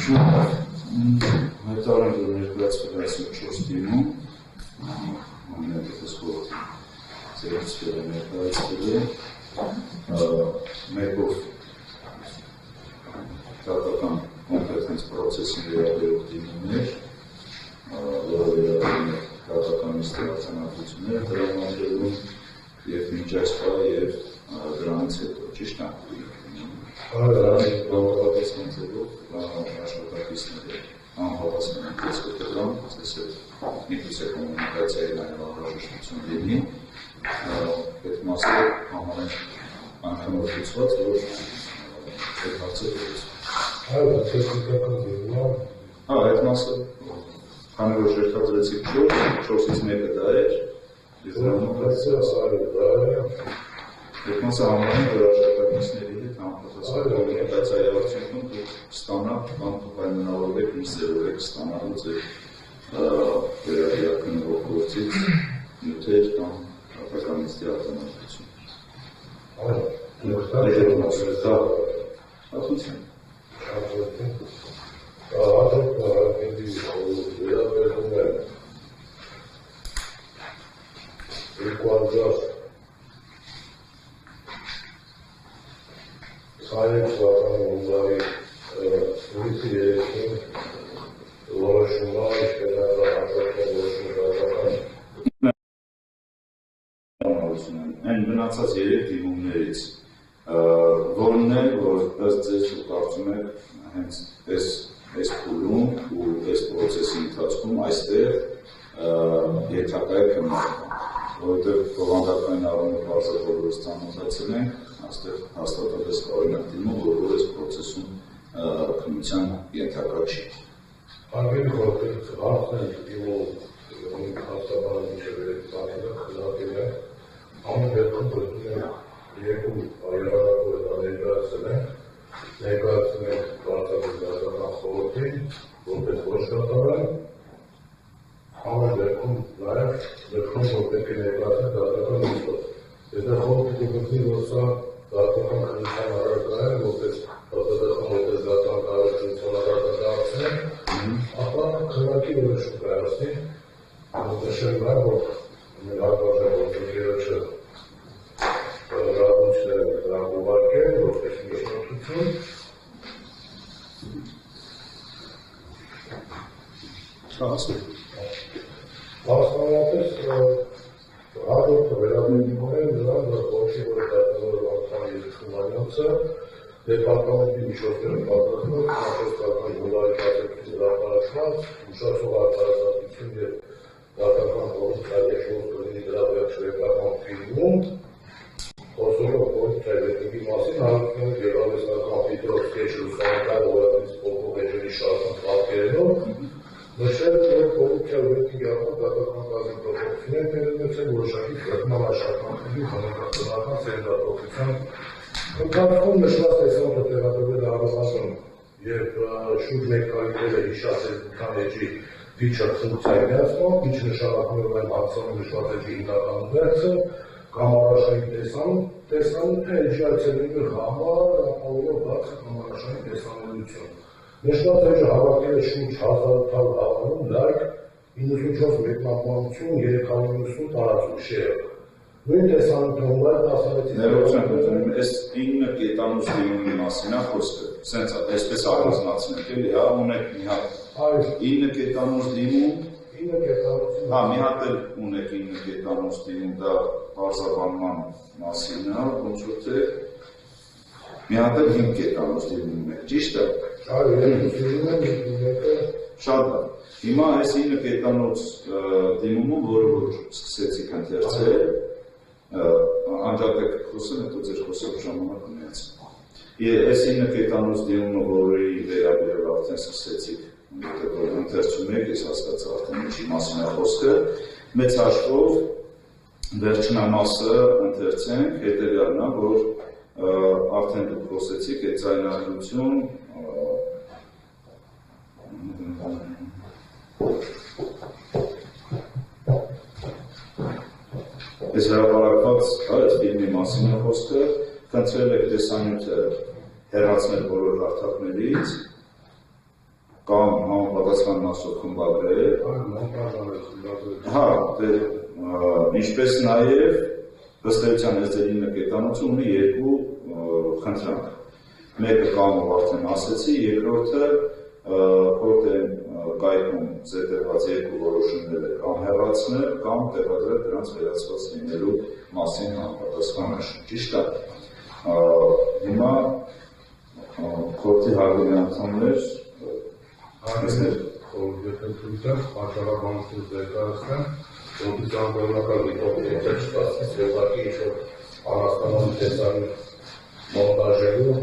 Հայտարարենք, որ ներկայացվել 4 դիմում, ամենատես խորտ ձերցվել է ներկայացվել է, մեկով դատական կոնկրետ պրոցեսին վերաբերող դիմումներ, որը վերաբերում է դատական ստեղծանակությունները տրամադրելուն և մինչ այս պահը և դրանից հետո, ճիշտ է։ Դրանից բավականացման ձևով աշխատակիցները անհավասար են կետգրամ, ձեզ հետ միգուցե կոմունիկացիայի նաև անհրաժեշտություն լինի, այդ մասը համարենք անգամորդուցված, որ այդ հարցը դրեց։ Այդ մասը, քանի որ ժերթադրեցիք 4-ից մեկը դա էր, այդ մասը համարենք, որ աշխատակիցների հետ համապատասխան կոմունիկացիայի արդյունքում ստանալ կամ պայմանավորվեք ինչ ձևով եք ստանալու ձեր վերաբերյալ գործից նյութեր կամ դատականիստի արտոնագրություն։ Այն մնացած 3 դիմումներից որն է, որ ըստ ձեզ ու կարծում եք հենց այս փուլում ու այս պրոցեսի ընթացքում այստեղ ենթակա է քննարկվում, որովհետև բովանդակային առումով բարձրացնելով ծանոթացել ենք, այստեղ հաստատապես կարողանանք դիմում, որ այս պրոցեսում քննության ենթակա չի։ Անգելի կոնկրետ հարցն է դիմում հաստատաբար մինչև ծանոթը խնատել է, ամեն դեպքում գտնում ենք երկու այլանալու ներկայացնում ենք բարձրացնել դատական խորհրդին, որպես ոչ դատարան, ամեն դեպքում նաև դեպքում որ պետք է ներկայացնել դատական նիստով։ Եթե խորհուրդը գտնի, որ սա դատական քննության առարկա է, որպես դատական կարողություն առարկա դարձնել, ապա քննարկի որոշում կայացնի, նշել նաև, որ մեր հատվածը գործընկերոջը ռադությունները դրանք ուղարկել, որպես միջնորդություն։ Մասնավորապես հաջորդը վերաբերվում է նրան, որ խորհրդի որ դատավորը անդամ Երևանյանցը դեպարտամենտի միջոցներով պատրաստել նախորդական հունարի կազմակերպության հրապարակված ուշացող արտահայտություն և դատական խորհուրդ հայտարարություն կլինի դրա վերջերական ֆիլմում խոսելով խորհրդի մասին հարցնում գեղարվեստական ֆիլտրով սկեչ լուսանկար օրենից փոխող էջերի շարքն պատկերելով նշել որ խորհրդի գաղափար դատական կազմի փոփոխություններ ներմուծել որոշակի կրկնման աշխատանքների համակարգական սերնդատվության ընթացքում նշված տեսանյութը տեղադրվել առանձնացում եւ շուրջ 1 կարգերը հիշացել քան էջի դիչը ֆունկցիայի միացմամբ, ինչ նշանակում է հացանում նշված էջի հիմնական ուղերձը կամ առաջային տեսանյութը էջի այցելուի համար ապահովելով բարձր համարաշային տեսանելիություն։ Նշված էջը հավաքել է շուրջ 1800 հավանում լայք, 94 մեկնաբանություն, 390 տարածում շեյր։ Նույն տեսանյութը ուղղակի ասացի։ Ներողություն, այս 9 կետանոց դիմումի մասին է խոսքը։ Սենց այսպես առանձնացնենք էլի, հա, ունեք մի հատ 9 կետանոց դիմում, մի հատ էլ ունեք 9 կետանոց դիմում, դա պարզաբանման մասին է, ոնց որ թե մի հատ էլ 5 կետանոց դիմում եք, ճիշտ է։ Շատ է։ Հիմա այս 9 կետանոց դիմումում, որը որ սկսեցիք ընթերցել, անջատեք խոսել, հետո ձեր խոսելու ժամանակ ունեցեք։ Այս 9 կետանոց դիմումը, որի վերաբերյալ արդեն սկսեցիք ընթերցում եք, ես հասկացա արդեն ինչի մասին է խոսքը, մեծ հաշվով վերջնամասը ընթերցենք, հետևյալն է, որ արդեն դուք խոսեցիք այդ ձայնագրություն այս հրապարակված այդ ֆիլմի մասին է խոսքը, խնդրել եք տեսանյութը հեռացնել բոլոր հարթակներից, կամ համապատասխան մասով խմբագրեր, ինչպես նաև ըստ էության այս ձեր 9 կետանոցը ունի երկու խնդրանք։ Մեկը կամով արդեն ասեցի, երկրորդը որտ է կայքում զետեղված երկու որոշումները կամ հեռացնել, կամ տեղադրել դրանց վերացված լինելու մասին համապատասխան նշում։ Ճիշտ է։ Հիմա խորհրդի հարգելի անդամներ, պատճառաբանություն ներկայացնեմ, որպես անդորնակալ դիտողներ չստացվեց, ուղղակի ինչ-որ առաստանան տեսանի մոնտաժելու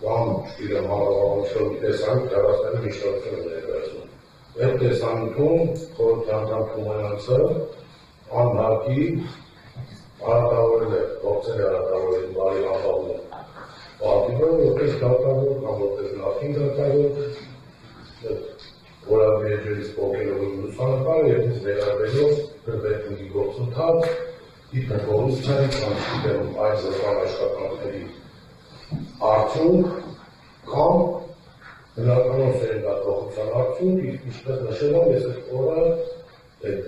կամ չգիտեմ հավանություն տեսանի տեղացնելու միջնորդությունը ներկայացնում։ Այդ տեսանյութում խորհրդի անդամ Թումանյանցը անհարկի արատավորել է, ողջել է արատավորել բարի անվանում պատիվը, որպես դատավոր կամ որպես նախին դատավոր որավի էջերից պոկելով լուսանկար և ինձ վերաբերելով գրվեցնքի գործընթաց իբր կորուպցիայի կամ չգիտեմ այս զրկան աշխատանքների արդյունք կամ բնականոն սերնդատվողության արդյունք, ինչպես նշել եմ, ես այդ օրը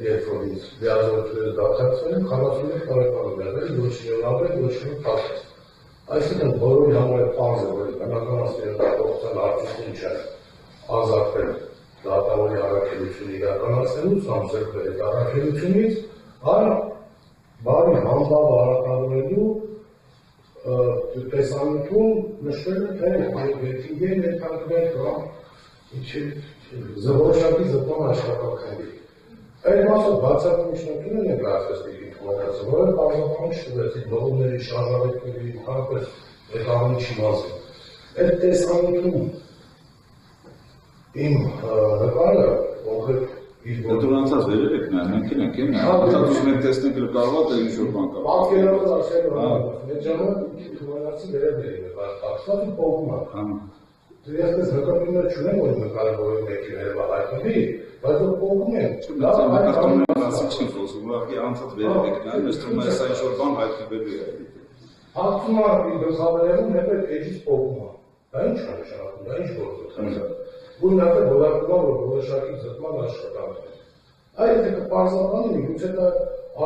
երբ որ ինձ լիազորությունները դադարեցվել են, 41 տարեկանում եղել, ոչ միավորել, ոչ մի փաստեր։ Այսինքն բոլորի համար պարզ է, որ բնականոն սերնդատվողության արդյունքն չէ ազատվել դատավորի առաքելությունը իրականացնելուց կամ զրկվել այդ առաքելությունից, այլ բարի համբավ արատավորելու տեսանյութում նշվել է, թե երկինգեն ներկայացվել կամ որոշակի զտման աշխատանքների։ Այդ մասը բացառիկ միջնորդում են ներկայացրել տիկին Թումանյանցը, որը պարզաբանում չտվեցին բողումների, շարժառիթների, ընդհանրապես այդ ամենի չիմացին։ Այդ տեսանյութում իմ նկարը, ոնքետ Դուր անցած վերել եք նայ, մենք ենք եմ նայ, ուզում եք տեսնենք լկարված է ինչ-որ բան կա։ Պատկերավոր ասել եմ, այդ ժամանակ Թումանյանցի վերել էի նկար, տաքսված ու պողում ակ։ Ես ես նկարումներ չունեմ, որ նկարը որով մեկի վերևա հայտնվի, բայց որ պողում եմ։ Նկարում եմ ասի չեմ խոսում, ուղղակի անցած վերել եք նայ, ես թվում է սա ինչ-որ բան հայտնվելու է։ Հաղթում է գլխավերևում հետո այդ էջից պողում է։ Դա ինչ է նշանակում, դա ինչ գործ է։ Որ նախը որակում որ որոշակի զտման աշխատանք է։ Այդ դեպքը պարզաբանում է, գուցե դա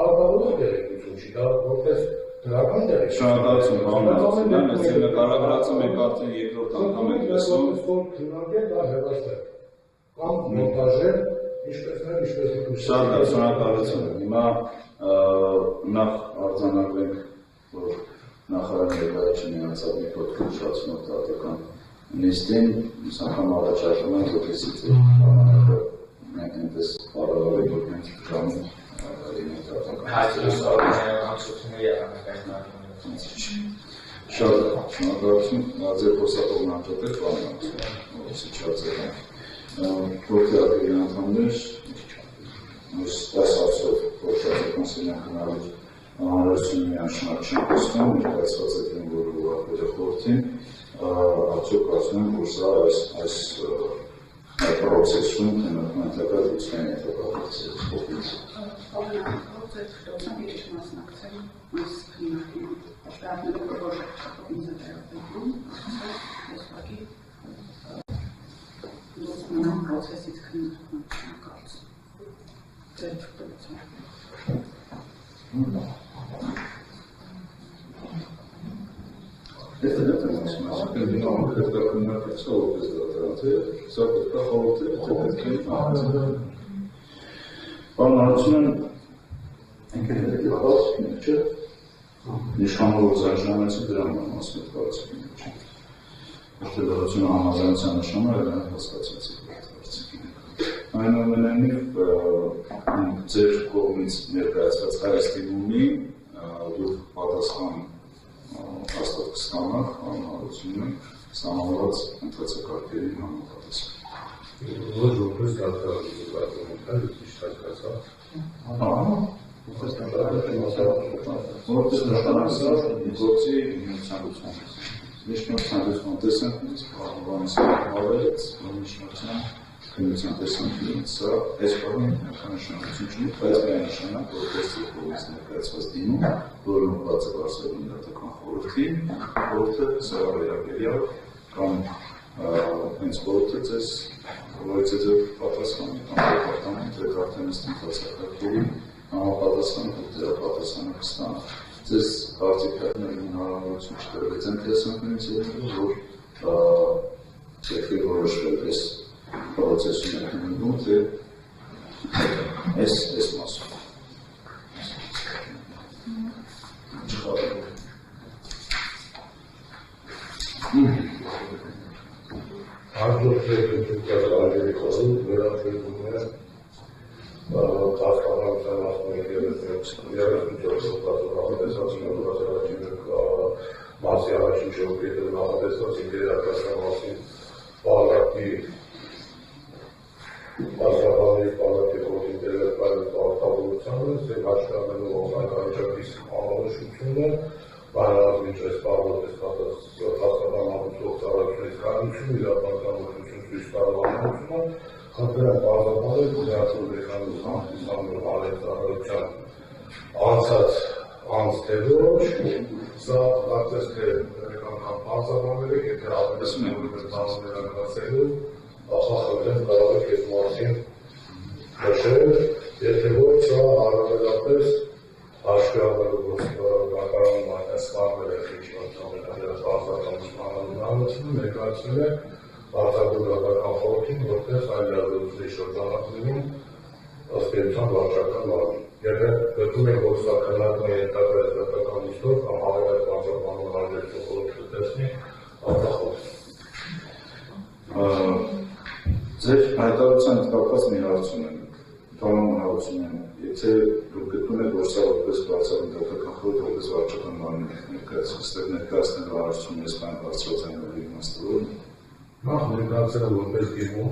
արատավորող դերեկություն չի, դա որպես դրական դերեկություն։ Շնորհակալություն, պարոն Ալեքսանդյան, ես նկարագրածում եք արդեն երկրորդ անգամ եք լսում։ Քննարկել դա հեռացնել կամ մոնտաժել, ինչպես Շատ լավ, շնորհակալություն։ Հիմա նախ արձանագրենք, որ նախարարի ներկայացուցիչ միացավ մի փոքր ուշացնող դատական նիստին, անգամ առաջարկում ենք, որպեսզի բանակը մենք այնպես բարելավենք, որ մենք ժամին լինենք դատական։ Շատ շնորհակալություն, ձեր խոսակողն անջատեք, բանացում, որսի չարձել ենք։ Որտեղի անդամներ, այս ասացով որշացական սենյակնարուր հանրություն միանշանակ չեն խոստում, ներկայացված է դեմ, որ ուղարկվել է խորհրդին, արդյոք ասում եմ, որ սա այս պրոցեսում քննարկման լուծման հետագայից փոխվեց։ Este de transformação que ele não acredita como uma pessoa que está tratando, só que está faltando que faz. Բանալությունը ընկերների դեպքում նշանավորությունից դրան մասը կարծիքին չէ։ Արտադրությունը համաձայնության նշանները դրան հասկացած է կարծիքին։ Այնուամենայնիվ ձեր կողմից ներկայացված այս դիմումի դուք պատասխան հաստատ կստանաք հանրությունը սահմանված ընթացակարգերի համապատասխան։ Ոչ որպես դատական իշխանացա։ Որպես նշանակած գործի ինքնություն։ Նշանակության տեսանկյունից բանից հավելեց, նշանակության քննության տեսանկյունից սա այս բանը նշանակություն չունի, բայց այն նշանակ, որ տեսքի կողմից ներկայացված դիմում, որը ուղղված է Բարսելոնի դատական խորհրդին, խորհուրդը սրա վերաբերյալ կամ հենց խորհուրդը ձեզ որից է ձեր պատասխանը կամ դեպարտամենտ դեք արդեն ըստ ընթացակարգերի համապատասխան ու դերապատասխանը կստանա։ Ձեզ արտիքային հնարավորություն չտրվեց այն տեսանկյունից ելնելով, որ պետք է որոշվել այս պրոցեսում եք նույնում, թե այս մասում։ Հաջորդ երկրի խորհուրդ վերաբերում է Կասկադանության մասի առաջին ժողովրդի նախատեսված ինտերակցիա մասին պալատի Ասաբանի պալատի ինտելեկտուալ արտահայտությունը, ձեր հաշվառելու օգնականչակից անորոշությունը, բանալազմիչ այս պալատის Կասկադանության ծառայությունից կանություն, իրականություն ցույց տալու անհնարինությունը, խնդրեմ բազմապատել դրացու մեխանիզմ անհետանալության անցած անց թե ոչ, սա կարծես թե մեկ անգամ բարձրաբանել եք, եթե ավելացում եք բարձրացնելու, ախախնդրեմ կարող եք այս մասին նշել, եթե ոչ սա առավելապես հաշվի առնելու գործակալանում այդպես սպառվել է բարձրականություն ներկայացնել է արտադրական խորհրդին, որտեղ այլ լրացուցիչ շրջանակներում ըստ էության վարչական մարմին։ Եթե գտնում եք, որ սա քննարկման ենթակա եզրակացական միջոցով կամ հավելյալ բարձրաբանում հարցերով խորհուրդ կտեսնի, արտախոս։ Ձեր հայտարարության հետ կապված մի հարց ունեմ, պարոն Հարությունյան, եթե դուք գտնում եք, որ սա որպես բարձրաբանական խորհուրդ, որպես վարչական մարմին եք ներկայացնելու հարցում եսպայն բարձրացնելու իմաստով, նախ ներկայացնելը որպես դիմում,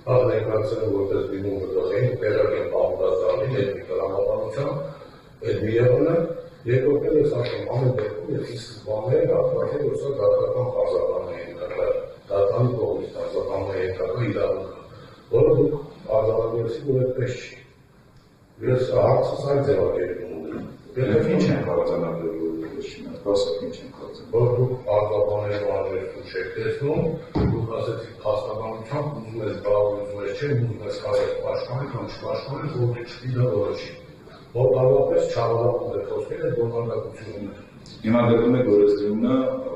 ներկայացնելը որպես դիմում գտողին, տեղական պահպանածալի, էթնիկա համապանության, այդ մի եղանը, երկրորդն է ասում, ամեն դեպքում, եթե սկզբանները հատվածել, որ սա դատական բարձրաբան է ենթակա, դատանի կողմից բարձրաբան է ենթակա իրավունքը, որը դուք արձանագրեցիք, որ այդպես չի։ Ես հարցս այն ձևակերպում ունեմ։ Եթե ինչ ենք արձանագրելու, ասեք ինչ ենք արձանագրելու։ Որ դուք արձանագրելու արժեքություն չեք տեսնում, դուք ասեցիք փաստաբանությամբ ուզում ես կարող ուզում ես չէ, ուզում ես կարել պաշտպանի կամ չպաշտպանի, որ չպիտի դա որոշի։ Որ բավականին չհավատալու է խոսքերը բովանդակություն ունի։ Հիմա գտնում եք, որ այս դիմումը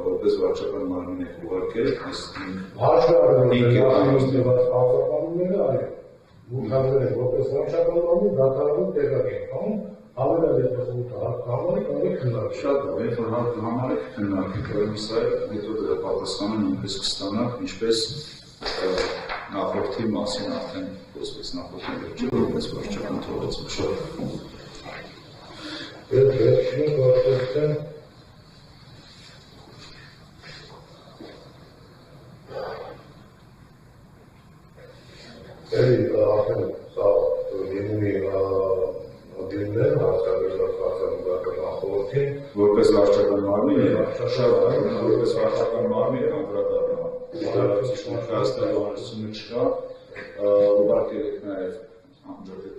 որպես վարչական մարմին եք ուղարկել, հաշվի առնելով արձանագրումները, այո, ուղղակի որպես վարչական մարմին դատարանում տեղակայք, կամ հավելյալ եթե խորհուրդը համարի կարող է քննարկել։ Շատ լավ, երբ որ համարեք քննարկեք, ուրեմն սա հետո դրա պատասխանը նույնպես կստանանք, ինչպես նախորդի մասին արդեն խոսվեց նախորդի վերջը, որպես վարչական թողեցում շատ։ Վերջինը կարծես թե արդեն սա դիմումի դիմներ հասկացած հասարակական խորհրդին որպես վարչական մարմին որպես վարչական մարմին անդրադառնա դարակցություն ներկայացնելու անհրաժեշտությունը չկա ուղարկել եք նաև անջատել